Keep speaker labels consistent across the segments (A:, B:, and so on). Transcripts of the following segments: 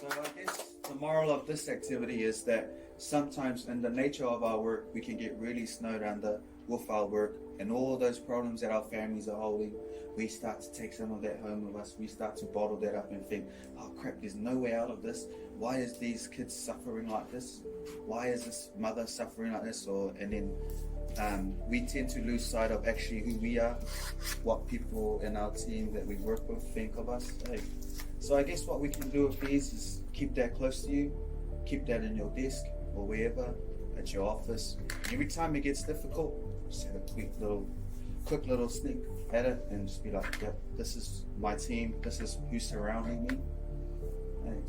A: So I guess the moral of this activity is that sometimes in the nature of our work, we can get really snowed under with our work and all those problems that our families are holding. We start to take some of that home with us. We start to bottle that up and think, oh crap, there's no way out of this. Why is these kids suffering like this? Why is this mother suffering like this? And then we tend to lose sight of actually who we are, what people in our team that we work with think of us. Hey. So I guess what we can do with these is keep that close to you, keep that in your desk or wherever, at your office. Every time it gets difficult, just have a quick little sneak at it and just be like, yep, this is my team, this is who's surrounding me. Hey.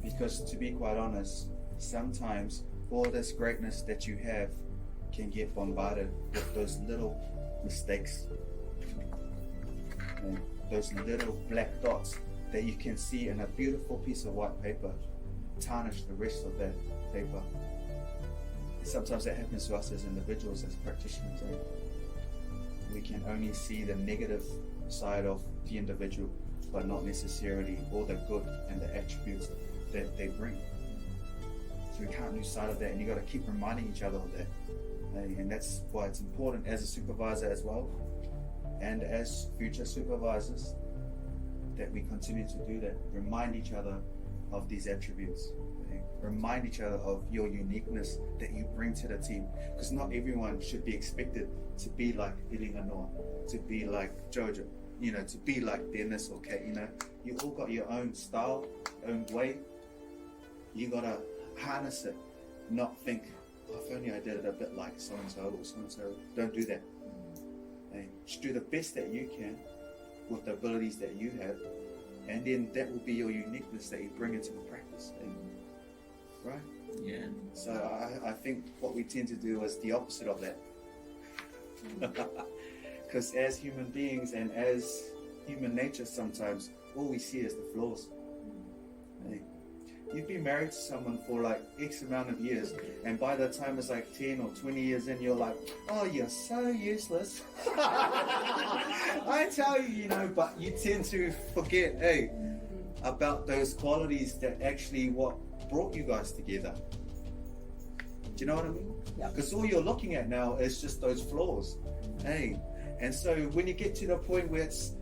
A: Because to be quite honest, sometimes all this greatness that you have can get bombarded with those little mistakes. And those little black dots that you can see in a beautiful piece of white paper tarnish the rest of that paper. And sometimes that happens to us as individuals, as practitioners. Eh? We can only see the negative side of the individual, but not necessarily all the good and the attributes that they bring. So we can't lose sight of that, and you got to keep reminding each other of that. And that's why it's important as a supervisor as well, and as future supervisors, that we continue to do that. Remind each other of these attributes. Okay? Remind each other of your uniqueness that you bring to the team. Because not everyone should be expected to be like Eleanor, to be like Jojo, to be like Dennis or Kate. You all got your own style, own way. You gotta harness it, not think, oh, if only I did it a bit like so-and-so or so-and-so. Don't do that. Just do the best that you can with the abilities that you have, and then that will be your uniqueness that you bring into the practice. Right?
B: Yeah.
A: So I think what we tend to do is the opposite of that. Because as human beings and as human nature, sometimes all we see is the flaws. You've been married to someone for like X amount of years, and by the time it's like 10 or 20 years in, you're like, oh, you're so useless. I tell you, but you tend to forget, about those qualities that actually what brought you guys together. Do you know what I mean?
C: Yeah.
A: Because all you're looking at now is just those flaws. And so when you get to the point where it's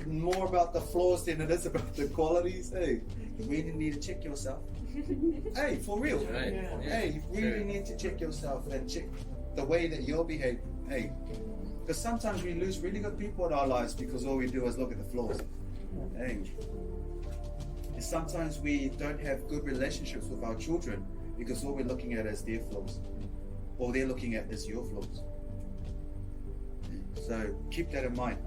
A: more about the flaws than it is about the qualities, you really need to check yourself. For real.
B: Right.
C: Yeah.
A: You really need to check yourself and check the way that you're behaving. Because sometimes we lose really good people in our lives because all we do is look at the flaws. And sometimes we don't have good relationships with our children because all we're looking at is their flaws. All they're looking at is your flaws. So keep that in mind.